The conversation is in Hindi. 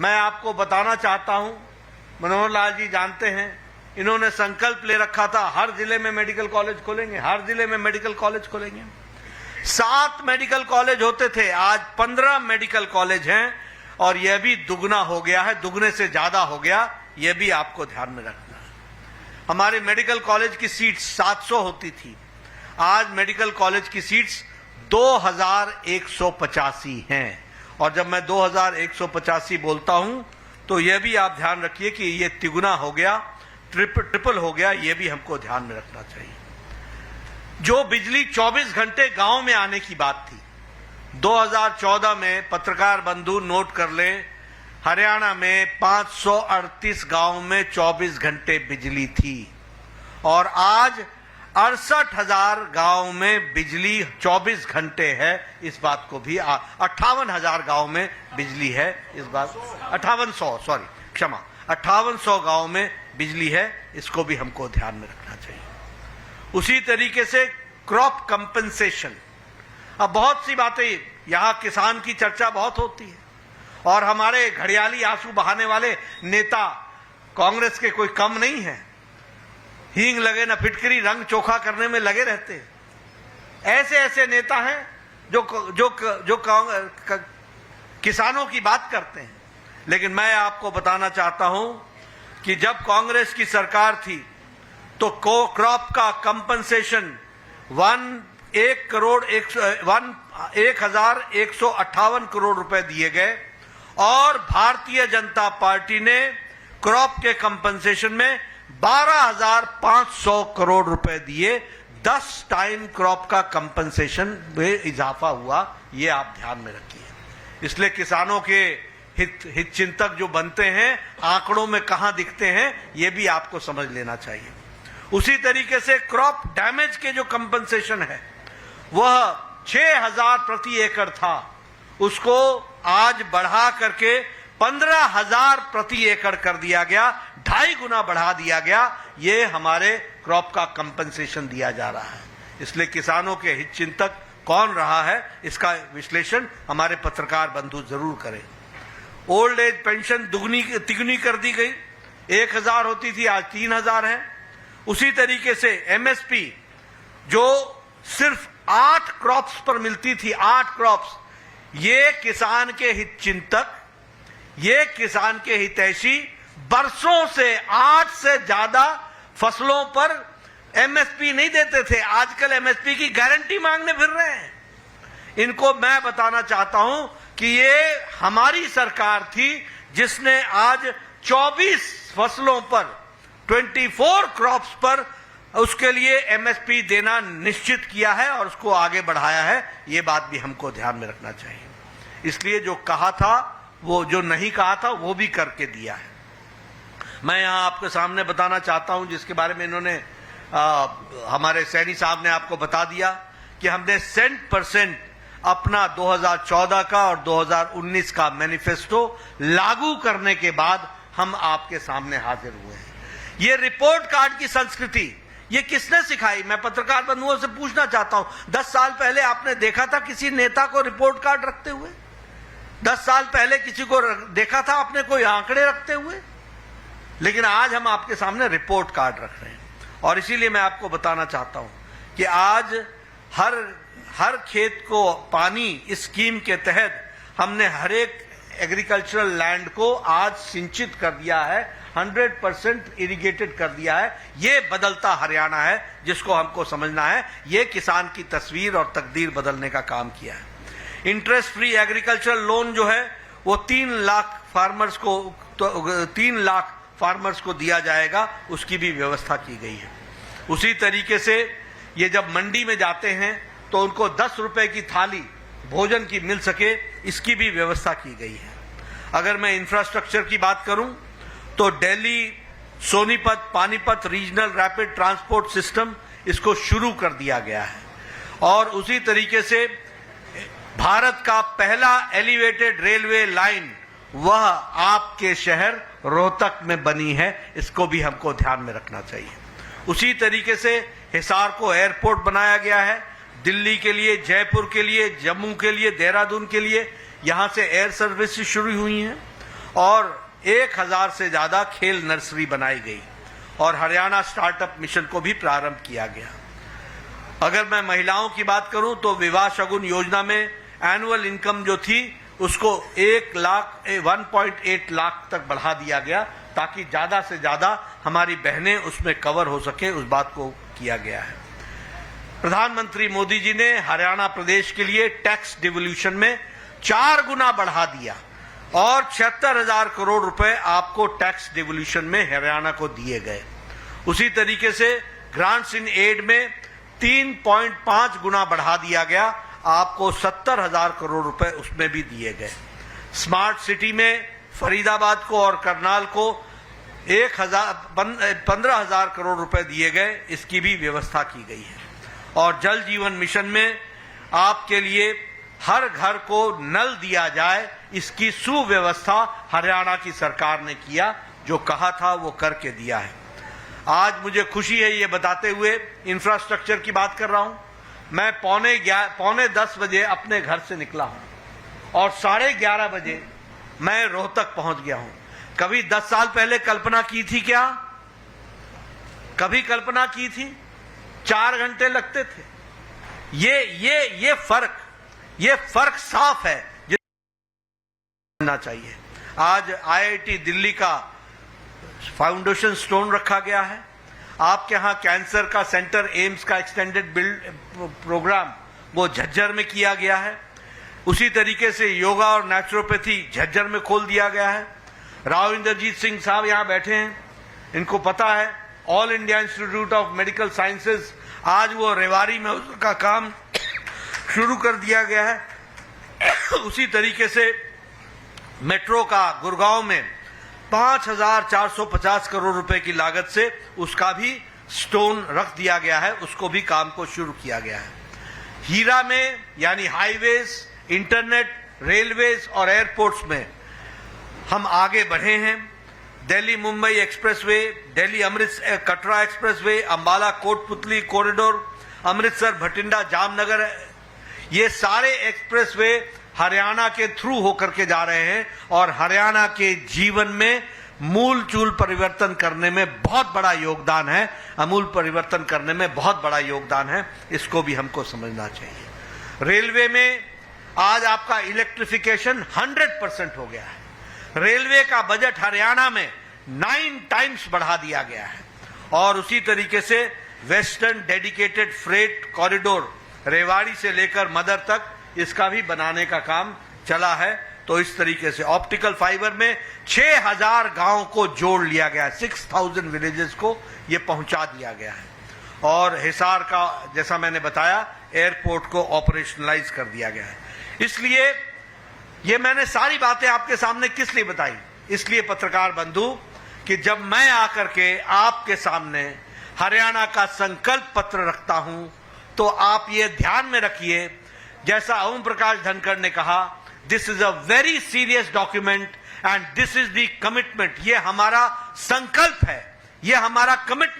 मैं आपको बताना चाहता हूं, मनोहर लाल जी जानते हैं, इन्होंने संकल्प ले रखा था हर जिले में मेडिकल कॉलेज खोलेंगे, हर जिले में मेडिकल कॉलेज खोलेंगे। 7 मेडिकल कॉलेज होते थे, आज 15 मेडिकल कॉलेज हैं और यह भी दुगना हो गया है, दुगने से ज्यादा हो गया, यह भी आपको ध्यान में रखना है। हमारे मेडिकल कॉलेज की सीट्स 700 होती थी, आज मेडिकल कॉलेज की सीट्स 2185 हैं। और जब मैं 2185 बोलता हूं तो यह भी आप ध्यान रखिए कि यह तिगुना हो गया, ट्रिपल हो गया, यह भी हमको ध्यान में रखना चाहिए। जो बिजली 24 घंटे गांव में आने की बात थी, 2014 में पत्रकार बंधु नोट कर ले, हरियाणा में 538 गांव में 24 घंटे बिजली थी और आज 68,000 गांव में बिजली 24 घंटे है। इस बात को भी 58,000 गांव में बिजली है, इस बात 5800 गांव में बिजली है, इसको भी हमको ध्यान में रखना चाहिए। उसी तरीके से क्रॉप कंपनसेशन, अब बहुत सी बातें, यहां किसान की चर्चा बहुत होती है और हमारे घड़ियाली आंसू बहाने वाले नेता कांग्रेस के कोई कम नहीं है, हींग लगे न फिटकरी, रंग चोखा करने में लगे रहते हैं। ऐसे ऐसे नेता हैं जो किसानों की बात करते हैं। लेकिन मैं आपको बताना चाहता हूं कि जब कांग्रेस की सरकार थी तो क्रॉप का कंपनसेशन 1,158 करोड़ रुपए दिए गए और भारतीय जनता पार्टी ने क्रॉप के कंपनसेशन में 12,500 करोड़ रुपए दिए। 10 टाइम क्रॉप का कंपनसेशन में इजाफा हुआ, ये आप ध्यान में रखिए। इसलिए किसानों के हित चिंतक जो बनते हैं, आंकड़ों में कहां दिखते हैं, ये भी आपको समझ लेना चाहिए। उसी तरीके से क्रॉप डैमेज के जो कंपनसेशन है वह 6,000 प्रति एकड़ था, उसको आज बढ़ा करके 15,000 प्रति एकड़ कर दिया गया, 2.5 गुना बढ़ा दिया गया। ये हमारे क्रॉप का कंपनसेशन दिया जा रहा है। इसलिए किसानों के हित चिंतक कौन रहा है, इसका विश्लेषण हमारे पत्रकार बंधु जरूर करें। ओल्ड एज पेंशन तिगुनी कर दी गई, 1,000 होती थी, आज 3,000 है। उसी तरीके से एमएसपी जो सिर्फ 8 क्रॉप्स पर मिलती थी, 8 क्रॉप्स, ये किसान के हित चिंतक, ये किसान के हितैषी बरसों से 8 से ज्यादा फसलों पर एमएसपी नहीं देते थे, आजकल एमएसपी की गारंटी मांगने फिर रहे हैं। इनको मैं बताना चाहता हूं कि ये हमारी सरकार थी जिसने आज 24 फसलों पर, 24 क्रॉप्स पर उसके लिए एमएसपी देना निश्चित किया है और उसको आगे बढ़ाया है। ये बात भी हमको ध्यान में रखना चाहिए। इसलिए जो कहा था, वो जो नहीं कहा था, वो भी करके दिया है। मैं यहां आपके सामने बताना चाहता हूं, जिसके बारे में इन्होंने हमारे सैनी साहब ने आपको बता दिया कि हमने 100% अपना 2014 का और 2019 का मैनिफेस्टो लागू करने के बाद हम आपके सामने हाजिर हुए हैं। ये रिपोर्ट कार्ड की संस्कृति ये किसने सिखाई? मैं पत्रकार बंधुओं से पूछना चाहता हूं, 10 साल पहले आपने देखा था किसी नेता को रिपोर्ट कार्ड रखते हुए? 10 साल पहले किसी को देखा था आपने कोई आंकड़े रखते हुए? लेकिन आज हम आपके सामने रिपोर्ट कार्ड रख रहे हैं। और इसीलिए मैं आपको बताना चाहता हूं कि आज हर खेत को पानी स्कीम के तहत हमने हर एक एग्रीकल्चरल लैंड को आज सिंचित कर दिया है, 100% इरिगेटेड कर दिया है। ये बदलता हरियाणा है जिसको हमको समझना है। ये किसान की तस्वीर और तकदीर बदलने का काम किया है। इंटरेस्ट फ्री एग्रीकल्चरल लोन जो है वो 3 लाख फार्मर्स को दिया जाएगा, उसकी भी व्यवस्था की गई है। उसी तरीके से ये जब मंडी में जाते हैं तो उनको 10 रुपए की थाली भोजन की मिल सके, इसकी भी व्यवस्था की गई है। अगर मैं इंफ्रास्ट्रक्चर की बात करूं तो Delhi Sonipat Panipat regional rapid transport system, इसको शुरू कर दिया गया है। और उसी तरीके से भारत का पहला एलिवेटेड रेलवे लाइन वह आपके शहर रोहतक में बनी है, इसको भी हमको ध्यान में रखना चाहिए। उसी तरीके से हिसार को एयरपोर्ट बनाया गया है, दिल्ली के लिए, जयपुर के लिए, जम्मू के लिए, देहरादून के लिए, यहां से एयर सर्विस शुरू हुई हैं। और 1000 से ज्यादा खेल नर्सरी बनाई गई और हरियाणा स्टार्टअप मिशन को भी प्रारंभ किया गया। अगर मैं महिलाओं की बात करूं तो विवाह शगुन योजना में एनुअल इनकम जो थी उसको 1.8 लाख तक बढ़ा दिया गया ताकि ज्यादा से ज्यादा हमारी बहनें उसमें कवर हो सके, उस बात को किया गया है। प्रधानमंत्री मोदी जी ने हरियाणा प्रदेश के लिए टैक्स डिवोल्यूशन में 4 गुना बढ़ा दिया और 76,000 करोड़ रुपए आपको टैक्स डिवोल्यूशन में हरियाणा को दिए गए। उसी तरीके से ग्रांट्स इन एड में 3.5 गुना बढ़ा दिया गया, आपको 70,000 करोड़ रुपए उसमें भी दिए गए। स्मार्ट सिटी में फरीदाबाद को और करनाल को 15,000 करोड़ रुपए दिए गए, इसकी भी व्यवस्था की गई है। और जल जीवन मिशन में आपके लिए हर घर को नल दिया जाए, इसकी सुव्यवस्था हरियाणा की सरकार ने किया, जो कहा था वो करके दिया है। आज मुझे खुशी है ये बताते हुए, इंफ्रास्ट्रक्चर की बात कर रहा हूं, मैं 9:45 बजे अपने घर से निकला हूं और 11:30 बजे मैं रोहतक पहुंच गया हूं। कभी 10 साल पहले कल्पना की थी क्या? कभी कल्पना की थी? 4 घंटे लगते थे। ये फर्क साफ है जितना चाहिए। आज आईआईटी दिल्ली का फाउंडेशन स्टोन रखा गया है। आपके यहां कैंसर का सेंटर, एम्स का एक्सटेंडेड बिल्ड प्रोग्राम वो झज्जर में किया गया है। उसी तरीके से योगा और नेचुरोपैथी झज्जर में खोल दिया गया है। राव इंद्रजीत सिंह साहब यहां बैठे हैं, इनको पता है all India institute of medical sciences, आज वो रेवाड़ी में उसका काम शुरू कर दिया गया है। उसी तरीके से मेट्रो का गुड़गांव में 5,450 करोड़ रुपए की लागत से उसका भी स्टोन रख दिया गया है, उसको भी काम को शुरू किया गया है। हीरा में यानी हाईवेज, इंटरनेट, रेलवेज और एयरपोर्ट्स में हम आगे बढ़े हैं। Delhi Mumbai expressway, Delhi Amritsar Katra expressway, Ambala Kotputli corridor, Amritsar Bathinda Jamnagar, ये सारे एक्सप्रेसवे हरियाणा के थ्रू होकर के जा रहे हैं और हरियाणा के जीवन में मूल चूल परिवर्तन करने में बहुत बड़ा योगदान है, आमूल परिवर्तन करने में बहुत बड़ा योगदान है, इसको भी हमको समझना चाहिए। रेलवे में आज आपका इलेक्ट्रिफिकेशन 100% हो गया है। रेलवे का बजट हरियाणा में 9 टाइम्स बढ़ा दिया गया है और उसी तरीके से western dedicated freight corridor Rewari से लेकर मदर तक, इसका भी बनाने का काम चला है। तो इस तरीके से ऑप्टिकल फाइबर में 6,000 गांवों को जोड़ लिया गया है, 6,000 विलेजेस को ये पहुंचा दिया गया है। और हिसार का, जैसा मैंने बताया, एयरपोर्ट को ऑपरेशनलाइज कर दिया गया है। इसलिए ये मैंने सारी बातें आपके सामने किस लिए बताई? इसलिए पत्रकार बंधु कि जब मैं आकर के आपके सामने हरियाणा का संकल्प पत्र रखता हूं तो आप ये ध्यान में रखिए, जैसा ओम प्रकाश धनखड़ ने कहा, this is a very serious document and this is the commitment. ये हमारा संकल्प है, ये हमारा कमिटमेंट